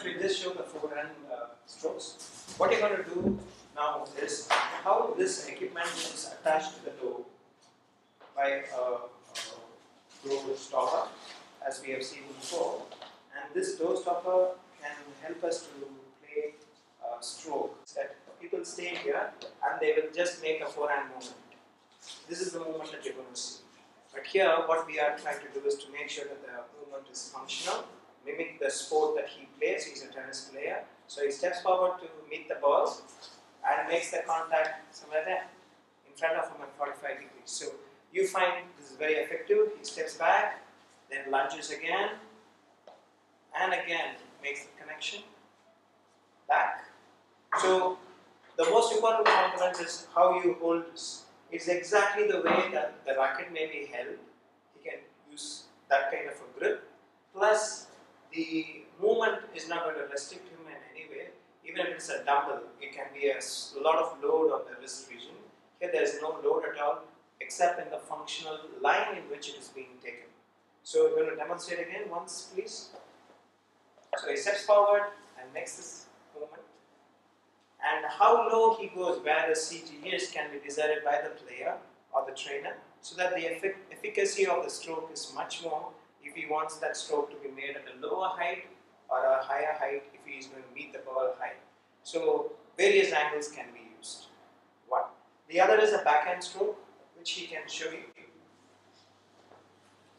We just show the forehand strokes. What you're going to do now is how this equipment is attached to the toe by a toe stopper, as we have seen before. And this toe stopper can help us to play stroke. That people stay here and they will just make a forehand movement. This is the movement that you're going to see. But here, what we are trying to do is to make sure that the movement is functional, mimic the sport that he plays. He's a tennis player. So he steps forward to meet the ball and makes the contact somewhere there, in front of him at 45 degrees. So you find this is very effective. He steps back, then lunges again, and again makes the connection back. So the most important component is how you hold this. It's exactly the way that the racket may be held. He can use that kind of a grip. Plus, the movement is not going to restrict him in any way. Even if it's a dumbbell, it can be a lot of load on the wrist region. Here there is no load at all, except in the functional line in which it is being taken. So we're going to demonstrate again once, please. So he steps forward and makes this movement. And how low he goes, where the CG is, can be decided by the player or the trainer, so that the efficacy of the stroke is much more if he wants that stroke to be made at a lower height or a higher height if he is going to meet the ball high. So various angles can be used. One. The other is a backhand stroke, which he can show you.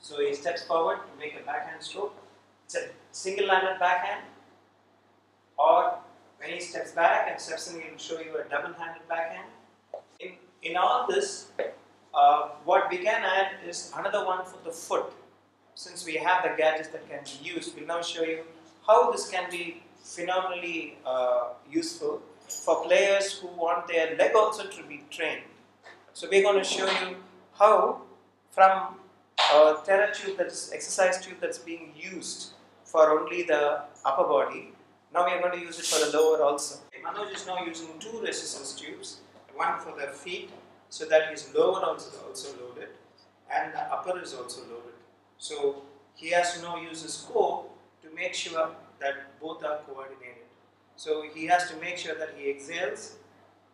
So he steps forward to make a backhand stroke. It's a single-handed backhand, or when he steps back and steps in, he will show you a double-handed backhand. In all this, what we can add is another one for the foot. Since we have the gadgets that can be used, we'll now show you how this can be phenomenally useful for players who want their leg also to be trained. So we're going to show you how from a terra tube, that's exercise tube that's being used for only the upper body, now we are going to use it for the lower also. Manoj is now using two resistance tubes, one for the feet so that his lower is also loaded and the upper is also loaded. So he has to now use his core to make sure that both are coordinated. So he has to make sure that he exhales,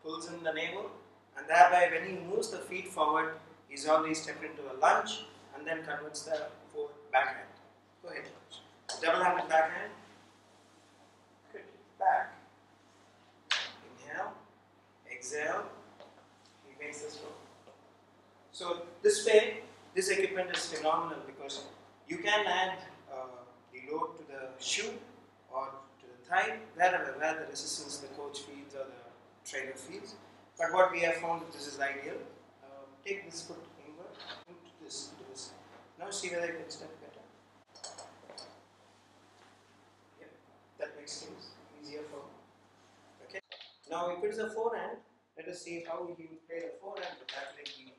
pulls in the navel, and thereby when he moves the feet forward, he's already stepped into a lunge and then converts the forward backhand. Go ahead. Double-handed backhand. Good. Back. Inhale. Exhale. He makes this roll. So this way, this equipment is phenomenal because you can add the load to the shoe or to the thigh, where the resistance the coach feels or the trainer feels. But what we have found, this is ideal. Take this foot inward, into this. Now see whether you can step better. Yeah, that makes things easier for me. Okay. Now if it is a forehand, let us see how he will play the forehand with that leg being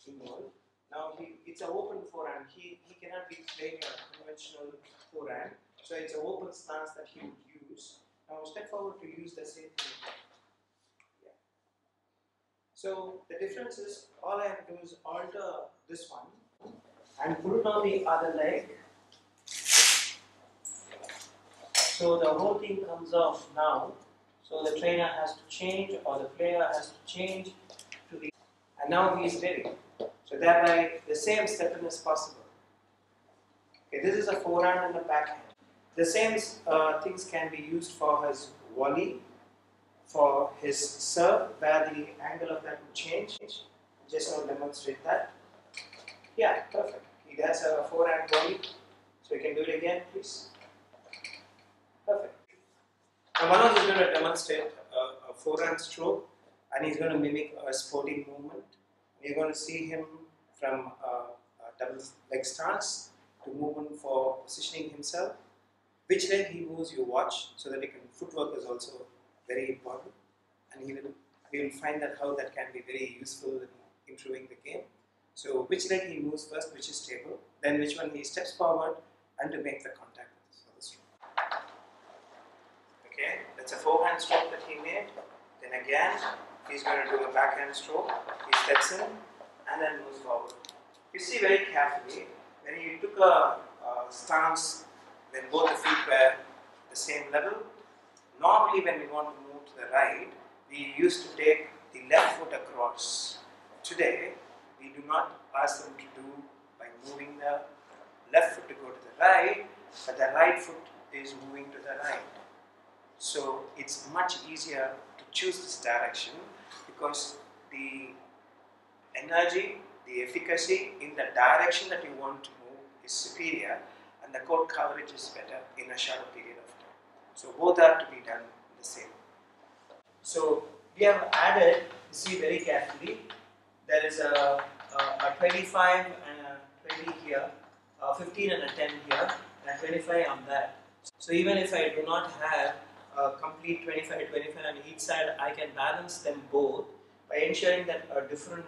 involved. Now it's an open forehand. He cannot be playing a conventional forehand. So it's an open stance that he would use. Now step forward to use the same thing. Yeah. So the difference is all I have to do is alter this one and put it on the other leg. So the whole thing comes off now. So the trainer has to change or the player has to change to the, and now he is ready. So thereby the same step is possible. Okay, this is a forehand and a backhand. The same things can be used for his volley, for his serve, where the angle of that will change. Just now demonstrate that. Yeah, perfect. He has a forehand volley. So you can do it again, please. Perfect. Now Manoj is going to demonstrate a forehand stroke, and he's going to mimic a sporting movement. You're going to see him from a double leg stance to movement for positioning himself. Which leg he moves, you watch, so that he can. Footwork is also very important, and we will find that how that can be very useful in improving the game. So which leg he moves first, which is stable, then which one he steps forward and to make the contact with the stroke. Okay, that's a forehand stroke that he made. Then again, he's going to do a backhand stroke. He steps in and then moves forward. You see very carefully, when he took a stance when both the feet were the same level. Normally when we want to move to the right, we used to take the left foot across. Today, we do not ask them to do by moving the left foot to go to the right, but the right foot is moving to the right. So it's much easier to choose this direction because the energy, the efficacy in the direction that you want to move is superior and the core coverage is better in a shorter period of time. So both are to be done the same. So we have added, see very carefully, there is a 25 and a 20 here, a 15 and a 10 here, and a 25 on that. So even if I do not have a complete 25 on each side, I can balance them both by ensuring that a different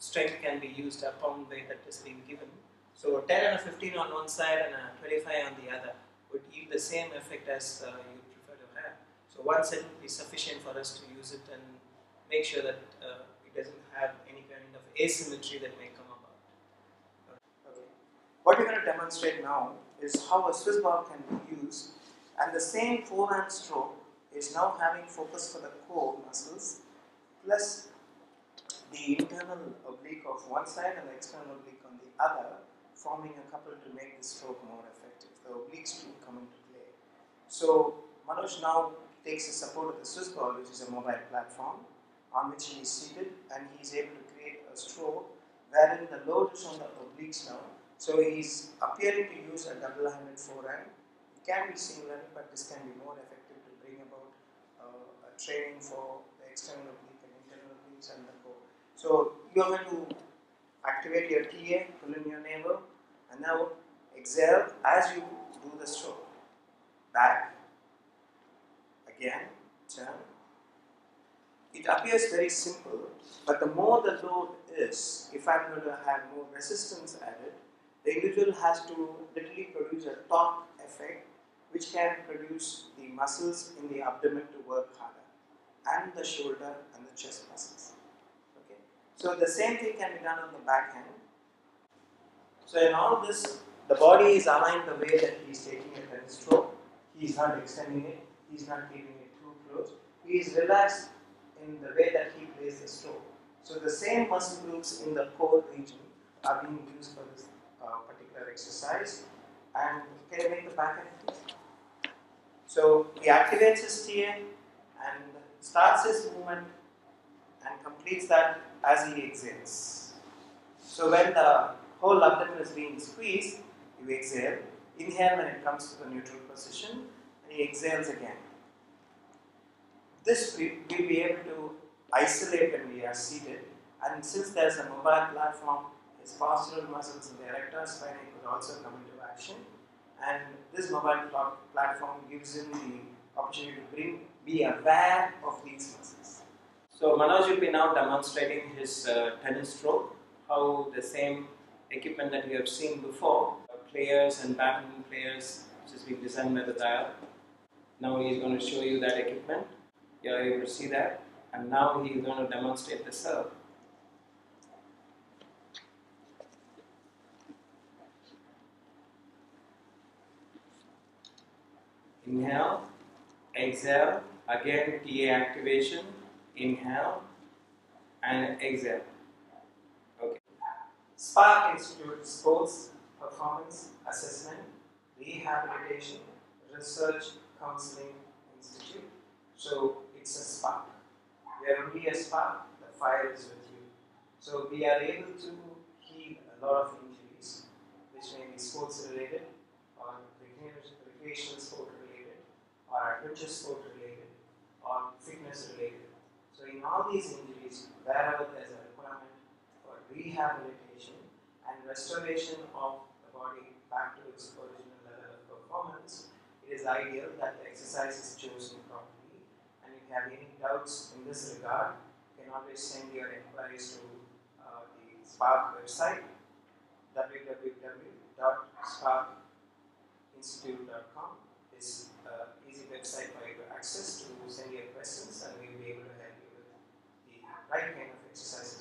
strength can be used upon the weight that is being given. So 10 and a 15 on one side and a 25 on the other would yield the same effect as you prefer to have. So one set would be sufficient for us to use it and make sure that it doesn't have any kind of asymmetry that may come about. Okay. What we're going to demonstrate now is how a Swiss ball can be used, and the same forehand stroke is now having focus for the core muscles plus the internal oblique of one side and the external oblique on the other, forming a couple to make the stroke more effective. The obliques do come into play. So Manoj now takes the support of the Swiss ball, which is a mobile platform, on which he is seated, and he is able to create a stroke wherein the load is on the obliques now. So he is appearing to use a double-handed forehand. It can be similar, but this can be more effective to bring about a training for the external oblique and internal obliques and the core. So you are going to activate your TA, pull in your navel, and now exhale as you do the stroke. Back, again, turn. It appears very simple, but the more the load is, if I'm going to have more resistance added, the individual has to literally produce a torque effect which can produce the muscles in the abdomen to work harder, and the shoulder and the chest muscles. Okay. So the same thing can be done on the backhand. So in all this, the body is aligned the way that he is taking a tennis stroke. He is not extending it, he is not keeping it too close. He is relaxed in the way that he plays the stroke. So the same muscle groups in the core region are being used for this particular exercise. And can you make the backhand please? So he activates his TA and starts his movement and completes that as he exhales. So when the whole abdomen is being squeezed, you exhale. Inhale when it comes to the neutral position, and he exhales again. This we will be able to isolate when we are seated, and since there is a mobile platform, his postural muscles in the erector spinae could also come into action, and this mobile platform gives him the opportunity to be aware of these muscles. So Manoj will be now demonstrating his tennis stroke, how the same equipment that we have seen before, players and badminton players, which has been designed by the DAYAL. Now he is going to show you that equipment. You are able to see that, and now he is going to demonstrate the serve. Inhale, exhale, again TA activation, inhale and exhale. Okay. Spark Institute Sports Performance Assessment, Rehabilitation, Research Counseling Institute. So it's a spark. We are only a spark, the fire is with you. So we are able to heal a lot of injuries, which may be sports related, or recreational sport related, or adventure sport related, or fitness related. So in all these injuries, wherever there is a requirement for rehabilitation and restoration of the body back to its original level of performance, it is ideal that the exercise is chosen properly. And if you have any doubts in this regard, you can always send your inquiries to the Spark website, www.sparkinstitute.com. Is an easy website for you to access to send your questions, and we will be able to help you with the right kind of exercise